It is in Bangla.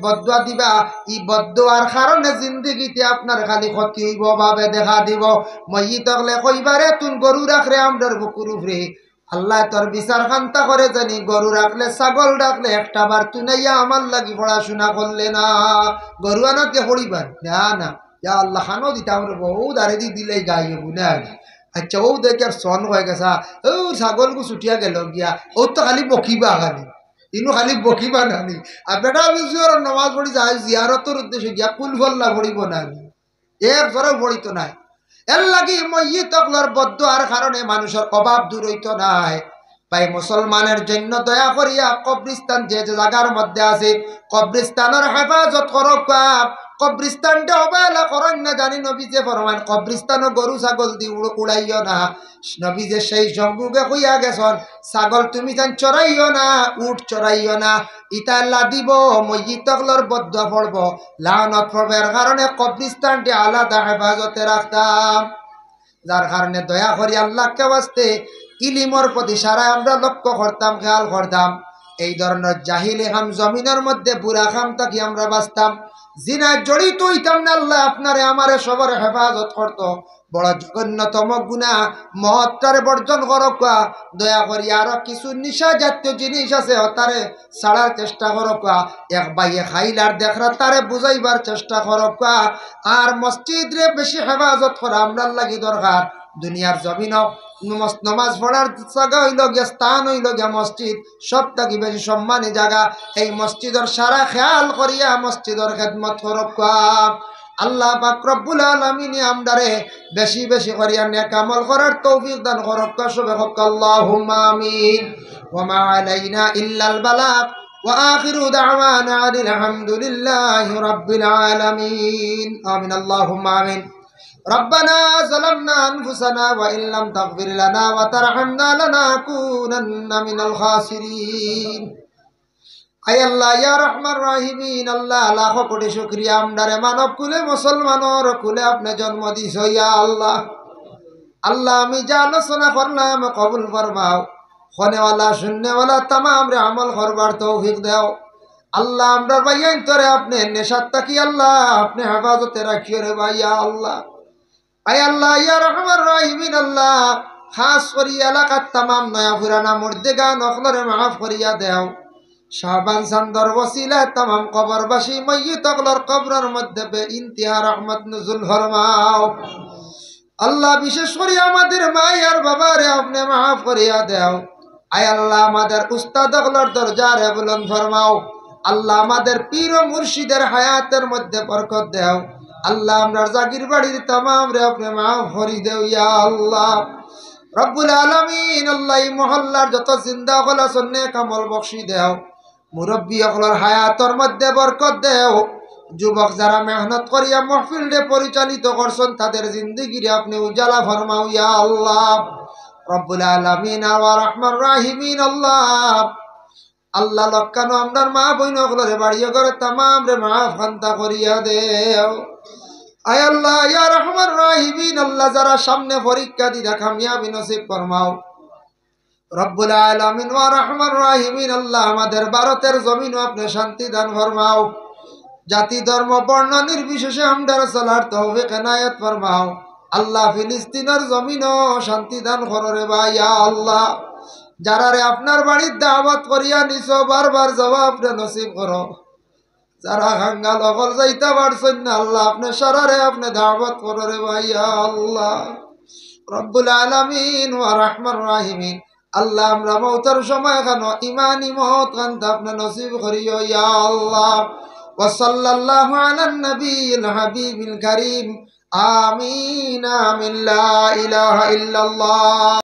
বদুয়া দিবা, ই বদুয়ার কারণে জিন্দগিতে আপনার খালি ক্ষতি হইব, ভাবে দেখা দিব। মইত হলে কইবারে তুন গরু রাখরে আমরার বুকুর উপরে, আল্লাহ তোর বিচার খান্তা করে জানি গরু রাখলে ছাগল রাখলে একটা বার তুনাইয়া আমার লাগি পড়াশোনা করলে না, গরু আনাতে পড়িবার না না, ইয়া আল্লাহ খানো দিতে আমরা বহু দাঁড়ে দি দিলে গাই বুনা। আচ্ছা ও দেখে আর সন হয়ে গেছা, ও ছাগল গু ছুটিয়া গেল গিয়া, ও তো খালি বকিবা খালি, ইনু খালি বকিবা নানি। আপনারা নমাজ পড়ি যায় জিয়ারতর উদ্দেশ্যে গিয়া কুলফল্লা পড়িব নানি, এক জোরে পড়িত নাই। এর লাগি মইয়িত হকলর বদদুয়ার কারণে মানুষের অভাব দূর হইত নাই। ভাই মুসলমানের জন্য দয়া করিয়া কবরিস্তান যে যে জায়গার মধ্যে আছে কবরিস্তানের হেফাজত করক। কবরিস্তানটা অবহেলা করেন না জানি নবী যে ফরমান কবরিস্তানও গরু ছাগল দি উড়াইও না। নবী যে সেই জঙ্গুকে কইয়া গেছন ছাগল তুমি যেন চড়াইও না, উট চড়াইও না, ইতা আল্লাহ দিব মসজিদ তকলর বদদুয়া পড়ব, লানত পড়বে। এর কারণে কবরিস্তানটি আলাদা হেফাজতে রাখতাম। যার কারণে দয়া করি আল্লাহকে বাস্তে ইলিমর প্রতি সারা আমরা লক্ষ্য করতাম, খেয়াল করতাম। এই ধরনের জাহিলি খাম জমিনের মধ্যে বুড়া খাম থাকি আমরা বাঁচতাম, জিনা জড়িত হইতাম না। আল্লাহ আপনারে আমারে সবার হেফাজত করতো। বড় জঘন্যতম গুনাহ মহত্তরে বর্জন করক। দয়া করি আরো কিছু নিশা জাতীয় জিনিস আছে তারে ছাড়ার চেষ্টা করক। এক বাইয়ে খাইলার দেখরা তারে বুঝাইবার চেষ্টা করক। আর মসজিদ রে বেশি হেফাজত করা আমরার লাগি দরকার। দুনিয়ার জমিন নমাজ পড়ার জায়গা হইল গিয়া, স্থান হইল গিয়া মসজিদ, সব থাকি বেশি সম্মানী জায়গা। এই মসজিদের সারা খেয়াল করিয়া মসজিদের খেদমত করক। আল্লাহ পাক রব্বুল আলামিন আমদারে বেশি বেশি করিয়া নেক আমল করার তৌফিক দান করক। সবে হক আল্লাহুম্মা আমিন। ওয়া মা আলাইনা ইল্লাল বালাগ ওয়া আখিরু দাওয়ানা আলহামদুলিল্লাহি রাব্বিল আলামিন। আমিন আল্লাহুম্মা আমিন। ربنا ظلمنا أنفسنا وإن لم تغفر لنا وترحمنا لنكونن من الخاسرين। আয় আল্লাহ ইয়া রহমান রাহিমিন, আল্লাহ লাখ কোটি শুকরিয়া আমদারে মানব কুলে মুসলমানের কুলে আপনি জন্ম দিছ। ইয়া আল্লাহ, আল্লাহ আমি যা আলোচনা করলাম কবুল ফরমাও। খনেওয়ালা শূন্যওয়ালা তামাম রে আমল করবার তৌফিক দেও। আল্লাহ আমরা ভাইয়ান তোরে আপনি নেশাত তাকি আল্লাহ আপনি হেফাজতে রাখিও রে ভাইয়া আল্লাহ। আয় আল্লাহ ইয়া রহমান রাহিমিন, আল্লাহ খাস করি এলাকার তামাম নয়া পুরানা মুর্দেগা নকলরে মাফ করিয়া দেও। শাবান চান্দর ওসিলা তামাম কবরবাসী মইয়িত অকলর কবরের মধ্যে বে ইন্তিহা রহমত নজুল ফরমাও। আল্লাহ বিশেষ করে আমাদের মায়ের বাবারে আপনি মাফ করিয়া দেও। আয় আল্লাহ আমাদের উস্তাদ অকলর দরজারে বুলন্দ ফরমাও। আল্লাহ আমাদের পীর ও মুর্শিদের হায়াতের মধ্যে বরকত দেও। আল্লাহ আমরার জাগির বাড়ির তামাম রে আপনি মাফ করি দেও ইয়া আল্লাহ রব্বুল আলামিন। আল্লাহ এই মহল্লার যত জিন্দা হল সন্নে কামল বখশি দেও। মুরব্বী অকলর হায়াতর মধ্যে বরকত দেও। যুবক যারা মেহনত করিয়া মাহফিলে পরিচালিত করছেন তাদের জিন্দেগিরে আপনি উজালা ফরমাও ইয়া আল্লাহ রব্বুল আলামিন ওয়া রহমান রাহিমিন। আল্লাহ আল্লাহ লক্কানো আমরার মা বইন অকলরে বাড়িয়ে করে তামাম রে মাফ খান্তা করিয়া দেও। আয় আল্লাহ ইয়া রহমান রাহিমিন, আল্লাহ যারা সামনে পরীক্ষা দিরা কামিয়াবি নসিব ফরমাও রব্বুল আলামিন ওয়া রহমান রাহিমিন। আল্লাহ আমাদের ভারতের জমিন আপনি শান্তি দান ফরমাও। জাতি ধর্ম বর্ণ নির্বিশেষে আমদার চলার তৌফিক এনায়েত ফরমাও। আল্লাহ ফিলিস্তিনের জমিনও শান্তি দান করো রে ভাই ইয়া আল্লাহ। যারা রে আপনার বাড়ির দাওয়াত করিয়া নিছো বারবার জবাব রে নসিব করো। যারা হাঙ্গাল অকল যাইতে পারছেন না আল্লাহ আপনি সারারে আপনি দাওয়াত করো রে ভাই ইয়া আল্লাহ রব্বুল আলামিন ওয়া রহমান রাহিমিন। আল্লাহ আমরা মওতের সময় কেন ইমানি মওত কান্ত আপনি নসিব করিও ইয়া আল্লাহ। ওয়া সাল্লাল্লাহু আলান নবিয়িল হাবিবিল কারীম। আমিন আমিন লা ইলাহা ইল্লাল্লাহ।